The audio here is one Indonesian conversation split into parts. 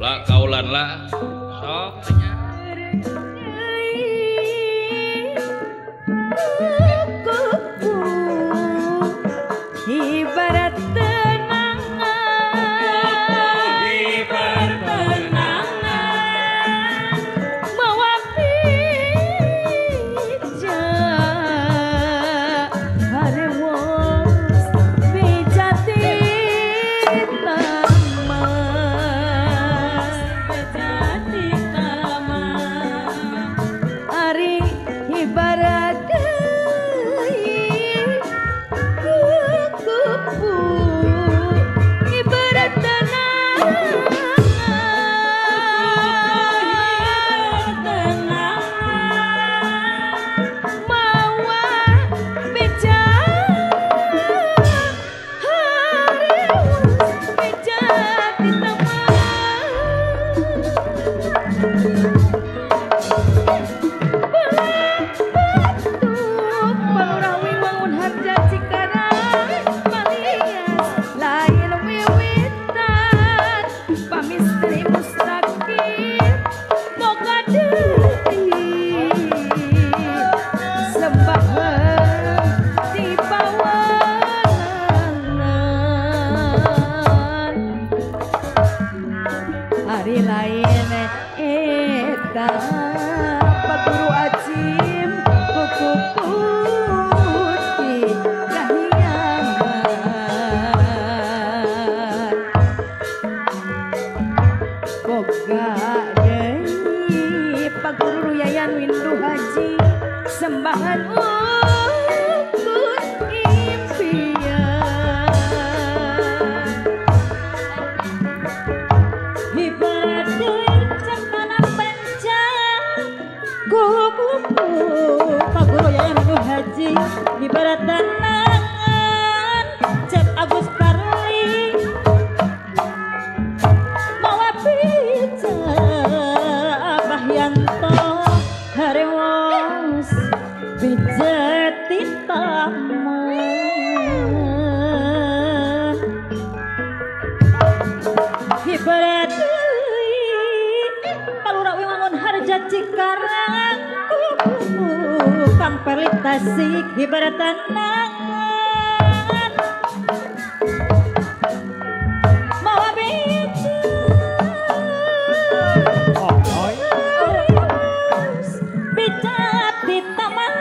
lah kaulan lah sok nya ibarat sembahan ukus impian ibarat cakana panjang kuku paguru yang nu haji ibarat tanangan Cep Agus Parli mawa bicara Abah Yanto harewos bijati taman ibarat palura wiwangun harja Cikarang Kang Perlit Tasik ibarat tanangan mawa bijati taman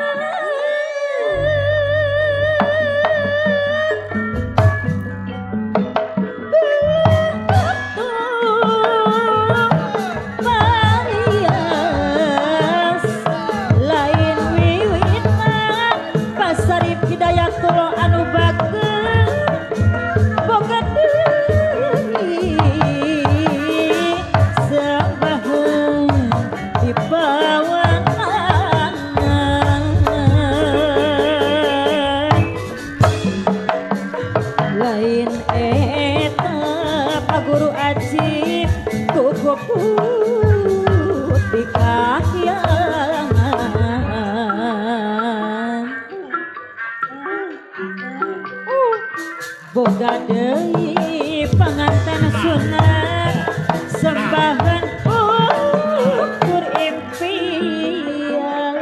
anu bagus boga deui sembaheung di bawangan lain eta paguru ajib kuku putih kahyangan boga deui panganten sunat sembahan ukur impian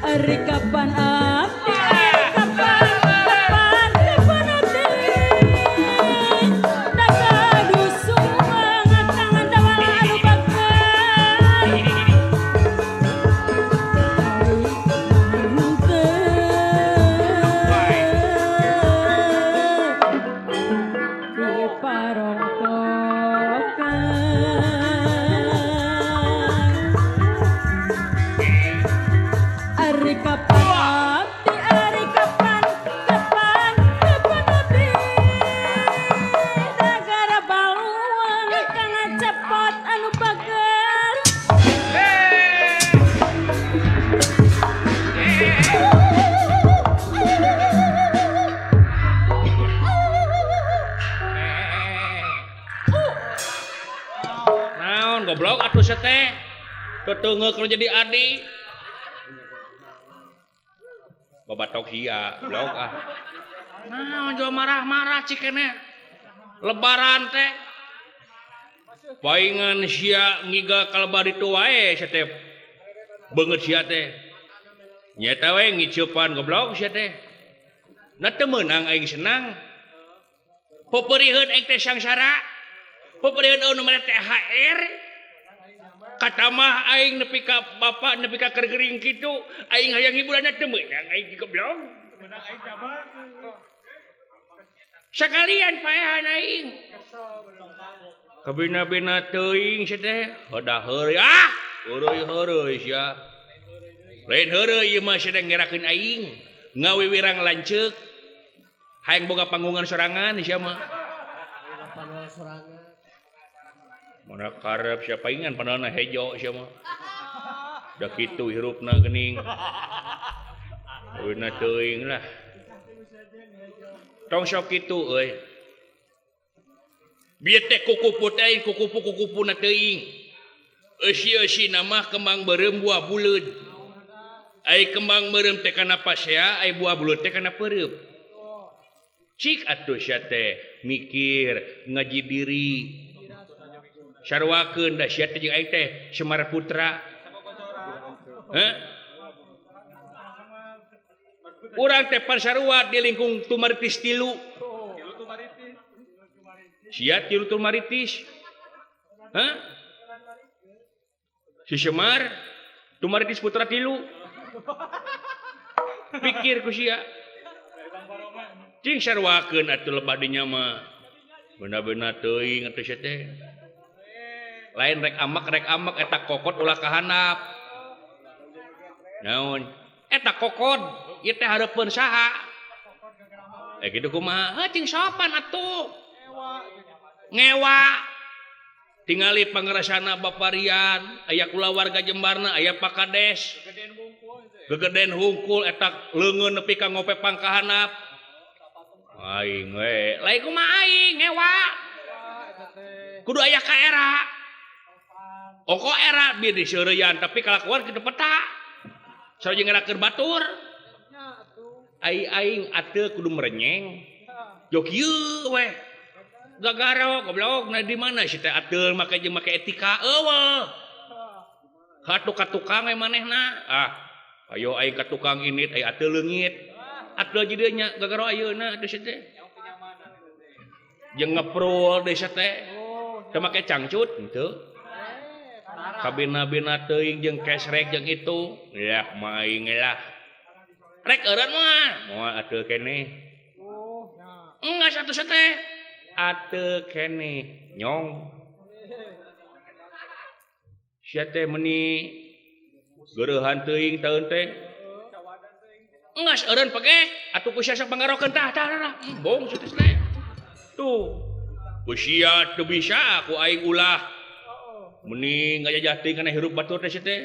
ari kapan abdi kapan abdi dagadu sumangat tangan dawa anu bakal Ari kapan abdi dagara baluan kana cepot anu bager naon goblok atuh teh teteungeuh kalau jadi adi babatok hia blok ah Nah, jo marah-marah cikene. Lebaran teh. Paingan sia ngiga kaleba ditu wae sia teh. Beungeut sia teh. Nyata we ngiceupan goblok sia teh. Na teu meunang aing senang. Popeureheun aing teh sangsara. Popeureheun nu mere THR. Kata mah aing nepi ka bapak nepi ka kergering kitu, aing hayang hiburanna teu meunang aing goblok. Meunang aing jabar. Sakalian paehan aing. Kabina-bina teuing sia teh, hoda heureuy heureuy sia. Lain heureuy ieu mah sedang ngerakeun aing, ngawiwirang lanceuk. Hayang boga panggungan sorangan sia mah. Mana karep sia paingan pandanna hejo sia mah. Da kitu hirupna geuning. Euna teuing lah. Tong sok kitu euy. Bieu teh kukupu teh kukupu-kukupuna teuing. Eusi-eusina mah kembang beureum buah buleud. Ai kembang beureum teh kana pasea, ai buah buleud teh kana peureup. Cik atuh sia teh mikir ngaji diri. Sarwakeun da sia teh jeung aing teh Semar Putra. Heh? Urang teh pansarua di lingkung Tumaritis 3. Sia 3 Tumaritis. Hah? Si Semar Tumaritis Putra 3. Pikir ku sia. Cing sarwakeun atuh lebah di nya mah. Beuna-beuna teuing atuh sia teh. Lain rek amak eta kokot ulah kahandap. Naon? Eta kokot ieu teh hareupeun saha? Kitu kumaha? Heuh cing sopan atuh. Ngewa. Tingali pangrasana Baparian, aya kulawarga Jembarna, aya Pak Kades. Gegeden hungkul eta leungeun nepi ka ngope pangkahanap. Aing we, lain kumaha aing ngewa. Kudu aya ka era. Oko era bieu diseureyan tapi kalakuan kitu peta. Sareng ngerakeun batur. Aing ateu kudu merenyeng. Jok ieu we. Gagaro goblok na di mana si teh ateu make jeung make etika eueuh. Katuk-katukang we manehna. Ayo aing ka tukang init aya ateu leungit. Ateu jadi nya gagaro ayeuna deui teh. Jeung ngeprul deui teh. Teu make cangcut henteu. Kabina-bina teuing jeung kesrek jeung itu. Yah maing lah. Rek eureun mah. Moal ateu keneh. Enggak satu teh. Ateu keneh nyong. Sia teh meuni geureuhan teuing taeun teh. Engas eureun pake atuh ku sia sok pangarokeun tah. Bong sia teh. Tuh. Ku sia teu bisa ku aing ulah. Meuni ngajajah teuing kana hirup batur teh sia teh.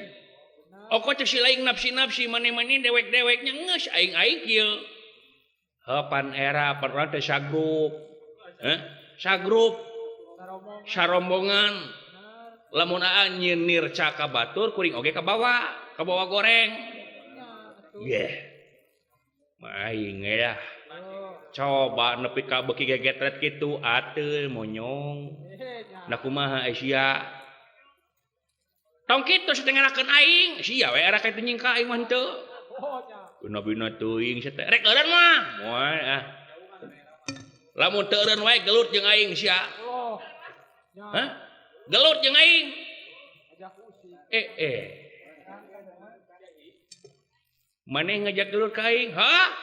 Oko cek si laing nafsi-nafsi mane-mane dewek-deweknya geus aing kieu. Heupan era pan urang teh sagrup. Sagrup sarombongan lamun aan nyeunir ca ka batur kuring oge ka bawa goreng. Yeh. Maing ya. Coba nepi ka beuki gegetret kitu ateu monyong. Da kumaha sia? Tong kitu setengahkeun aing, sia we era kitu nying ka aing mah henteu. Bina-bina teuing sia teh. Rek eureun mah. Moal lamun teu eureun wae gelut jeung aing sia. Hah? Gelut jeung aing. Maneh ngajak gelut ka aing? Hah?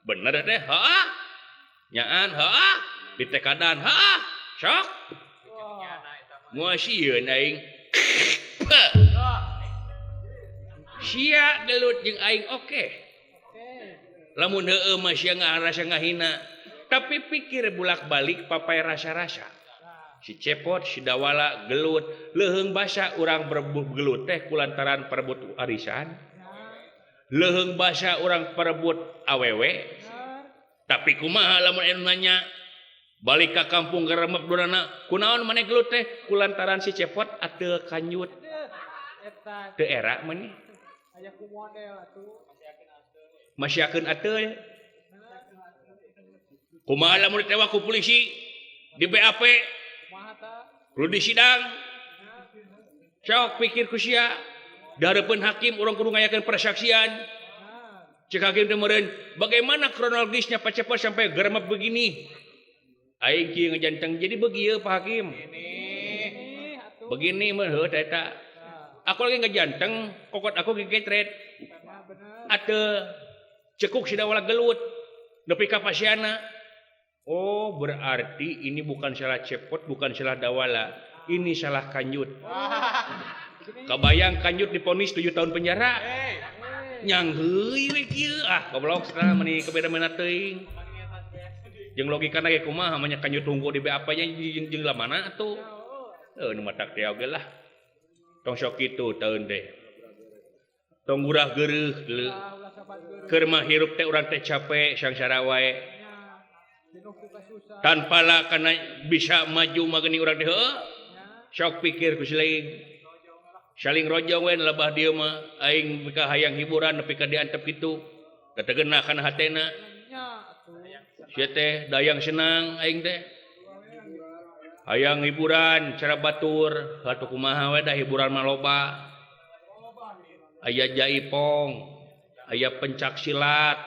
Bener teh? Hah? Nyaan? Hah? Ditekadan? Hah? Sok? Moal sieun aing. Sia gelut jeung aing oke. Lamun heueuh mah sia ngarasa ngahina. Tapi pikir bulak-balik papai rasa-rasa. Si cepot, si dawala gelut, leuheung basa urang berebut gelut teh kulantaran perebut arisan. Leuheung basa urang perebut awewe. Tapi kumaha lamun anu nanya balik ka kampung garemep durana, kunaon maneh gelut teh kulantaran si cepot ateu kanjut. Teu era maneh. Aya ku model atuh. Masyakeun ateu. Kumaha lamun ditewa ku polisi di BAP kudu disidang sok pikir ku sia dahareupun hakim urang kudu ngayakeun persaksian cek hakim teh meureun bagaimana kronologisnya Pak Cepot sampai geremet begini aing kieu ngajanteng jadi begieu Pak Hakim begini mah heuh eta aku lagi ngajanteng kokot aku gegetret ate cekuk sidawala gelut nepi ka pasiana. Oh, berarti ini bukan salah Cepot, bukan salah Dawala. Ini salah Kanjut. Kabayang Kanjut diponis 7 tahun penjara. Nyang heuy we kieu. Ah, goblok cenah meni kebeda-beda teuing. Jeung logikana ge kumaha nya Kanjut tunggu di BAP nya jeung lamana atuh. Nu matak teh oge lah. Tong sok kitu taeun deh. Tong gurah geureuh deuleu. Keur mah hirup teh urang teh capek sangsara wae. Tanpa lah karena bisa maju mageni urang teh heuh sok pikir ku saling rojong we lebah dieu mah aing mika hayang hiburan nepi ka diantep kitu kategeuna kana hatena sia teh dayang senang aing teh hayang hiburan cara batur atuh kumaha we da hiburan mah loba aya jaipong aya pencak silat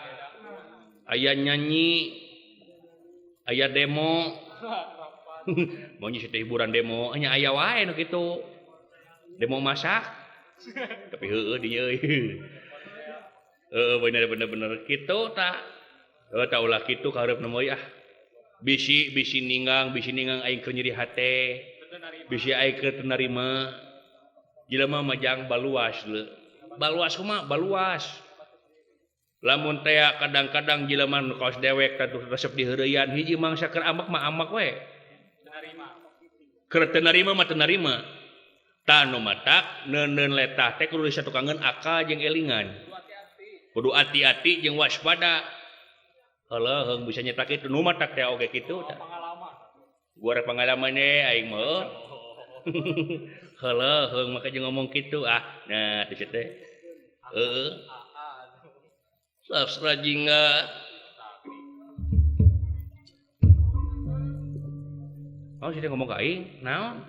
aya nyanyi aya demo mau nyisi hiburan demo hanya aya wae nu kitu demo masak tapi heueuh dieu bener kitu tah tah ulah kitu kahareupna moy bisi ninggang aing keur nyeri hate bisi aing keur narima jelema majang baluas baluas kumaha baluas lamun teh kadang-kadang jelema nu kaos dewek tatuh resep diheureuyan hiji mangsa keur amak mah amak we keur teu narima mah teu narima tah nu matak neuneun letah teh kudu disatukangeun akal jeung elingan kudu ati-ati jeung waspada heula heung bisa nyetak kitu nu matak teh oge kitu tah gua rek pengalaman aing mah heula heung make jeung ngomong kitu nah teh teh heueuh sastra jingga oh sih ngomong ka aing naon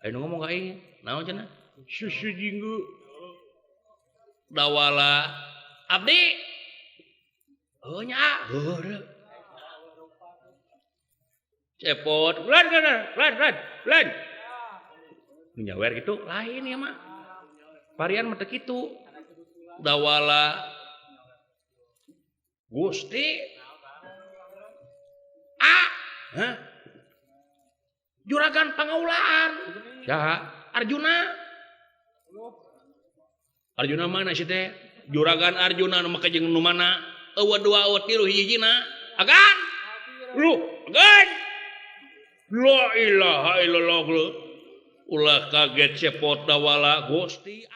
aing ngomong ka aing naon cenah susu jingga Dawala abdi heuh nya heuh Cepot lan nyawer gitu lain ya mah varian mah teu kitu Dawala Gusti Juragan Pangaulaan saha Arjuna mana sih teh Juragan Arjuna nu make jeung nu mana eueuh dua eueuh tilu hiji-hijina agan la ilaha illallah ulah kaget Cepot Dawala Gusti